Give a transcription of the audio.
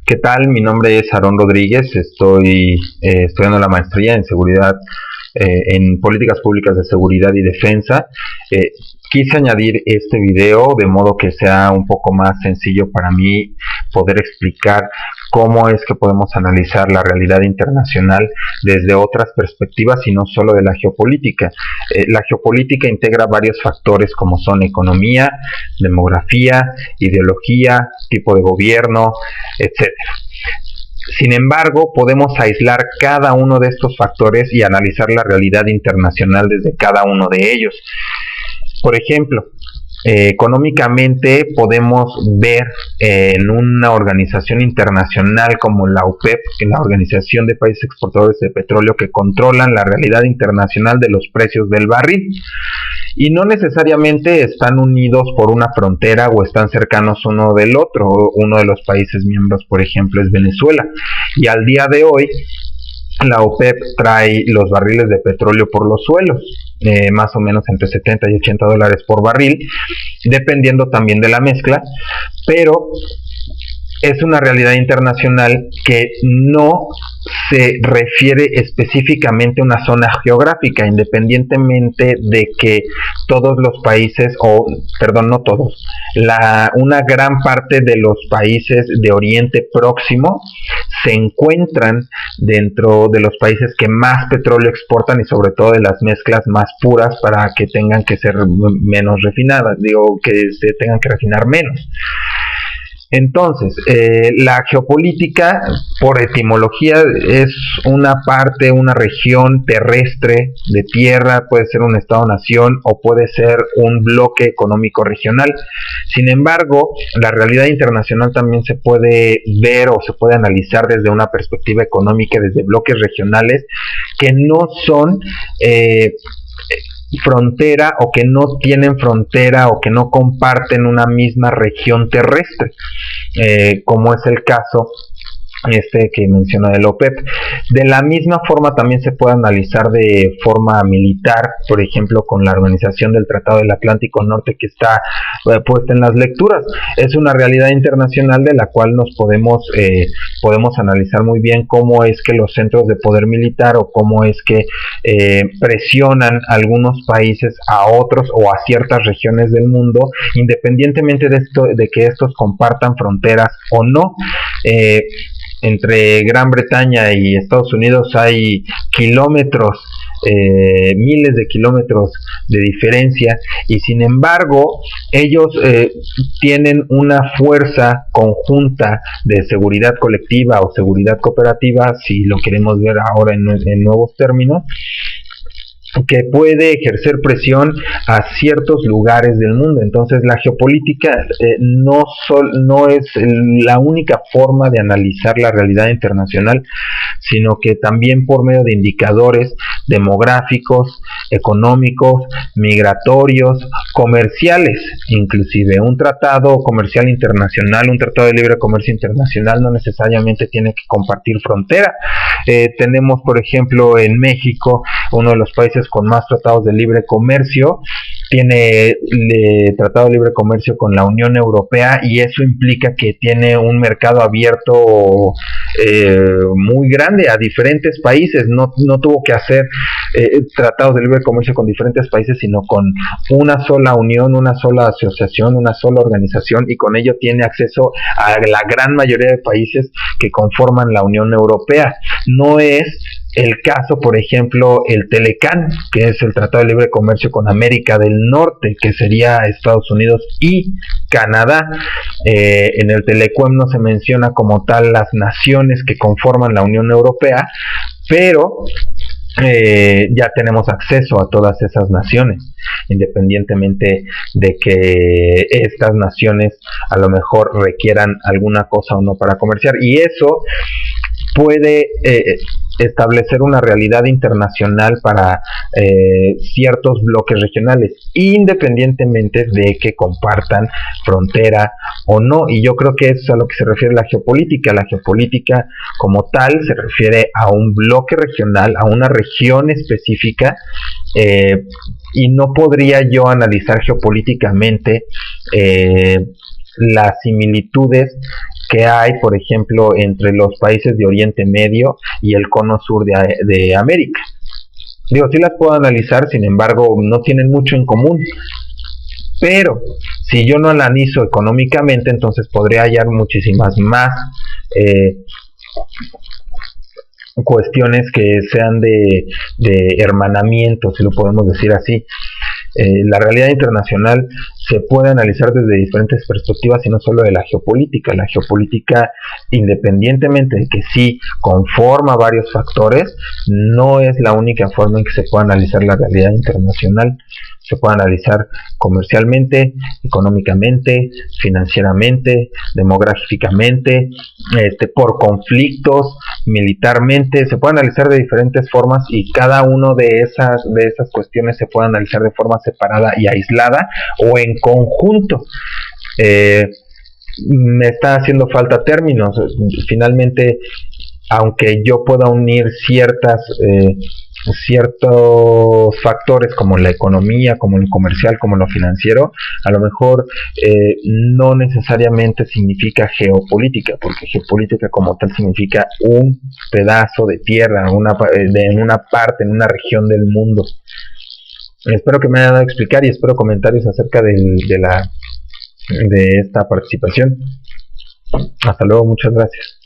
¿Qué tal? Mi nombre es Aarón Rodríguez, estoy estudiando la maestría en seguridad, en políticas públicas de seguridad y defensa. Eh, Quise añadir este video de modo que sea un poco más sencillo para mí poder explicar cómo es que podemos analizar la realidad internacional desde otras perspectivas y no solo de la geopolítica. La geopolítica integra varios factores como son economía, demografía, ideología, tipo de gobierno, etc. Sin embargo, podemos aislar cada uno de estos factores y analizar la realidad internacional desde cada uno de ellos. Por ejemplo, económicamente podemos ver en una organización internacional como la OPEP, la Organización de Países Exportadores de Petróleo, que controlan la realidad internacional de los precios del barril y no necesariamente están unidos por una frontera o están cercanos uno del otro. Uno de los países miembros, por ejemplo, es Venezuela, y al día de hoy la OPEP trae los barriles de petróleo por los suelos, más o menos entre 70 y 80 dólares por barril, dependiendo también de la mezcla, pero es una realidad internacional que no se refiere específicamente a una zona geográfica, independientemente de que todos los países, no todos, una gran parte de los países de Oriente Próximo se encuentran dentro de los países que más petróleo exportan y sobre todo de las mezclas más puras para que tengan que ser menos refinadas, que se tengan que refinar menos. Entonces, la geopolítica, por etimología, es una parte, una región terrestre de tierra, puede ser un estado-nación o puede ser un bloque económico regional. Sin embargo, la realidad internacional también se puede ver o se puede analizar desde una perspectiva económica, desde bloques regionales que no son frontera o que no tienen frontera o que no comparten una misma región terrestre, como es el caso que menciona del OPEP. De la misma forma también se puede analizar de forma militar, por ejemplo con la Organización del Tratado del Atlántico Norte, que está puesta en las lecturas. Es una realidad internacional de la cual nos podemos analizar muy bien cómo es que los centros de poder militar o cómo es que presionan algunos países a otros o a ciertas regiones del mundo, independientemente de que estos compartan fronteras o no. Entre Gran Bretaña y Estados Unidos hay kilómetros, miles de kilómetros de diferencia, y sin embargo ellos tienen una fuerza conjunta de seguridad colectiva o seguridad cooperativa, si lo queremos ver ahora en nuevos términos, que puede ejercer presión a ciertos lugares del mundo. Entonces la geopolítica no es la única forma de analizar la realidad internacional, sino que también por medio de indicadores demográficos, económicos, migratorios, comerciales, inclusive un tratado comercial internacional, un tratado de libre comercio internacional no necesariamente tiene que compartir frontera. Tenemos, por ejemplo, en México, uno de los países con más tratados de libre comercio, tiene tratado de libre comercio con la Unión Europea, y eso implica que tiene un mercado abierto muy grande a diferentes países. No tuvo que hacer tratados de libre comercio con diferentes países, sino con una sola unión, una sola asociación, una sola organización, y con ello tiene acceso a la gran mayoría de países que conforman la Unión Europea. No es el caso, por ejemplo, el Telecán, que es el Tratado de Libre Comercio con América del Norte, que sería Estados Unidos y Canadá. En el Telecuem no se menciona como tal las naciones que conforman la Unión Europea, pero ya tenemos acceso a todas esas naciones, independientemente de que estas naciones a lo mejor requieran alguna cosa o no para comerciar, y eso puede establecer una realidad internacional para ciertos bloques regionales, independientemente de que compartan frontera o no. Y yo creo que eso es a lo que se refiere la geopolítica. La geopolítica como tal se refiere a un bloque regional, a una región específica, y no podría yo analizar geopolíticamente las similitudes que hay, por ejemplo, entre los países de Oriente Medio y el cono sur de América. Digo, sí las puedo analizar, sin embargo, no tienen mucho en común. Pero si yo no analizo económicamente, entonces podría hallar muchísimas más cuestiones que sean de hermanamiento, si lo podemos decir así. La realidad internacional se puede analizar desde diferentes perspectivas y no solo de la geopolítica. La geopolítica, independientemente de que sí conforma varios factores, no es la única forma en que se puede analizar la realidad internacional. Se puede analizar comercialmente, económicamente, financieramente, demográficamente, por conflictos, militarmente. Se puede analizar de diferentes formas y cada una de esas cuestiones se puede analizar de forma separada y aislada o en conjunto. Me está haciendo falta términos. Finalmente, aunque yo pueda unir ciertos factores como la economía, como el comercial, como lo financiero, a lo mejor no necesariamente significa geopolítica, porque geopolítica como tal significa un pedazo de tierra, en una parte, en una región del mundo. Espero que me haya dado a explicar y espero comentarios acerca de esta participación. Hasta luego, muchas gracias.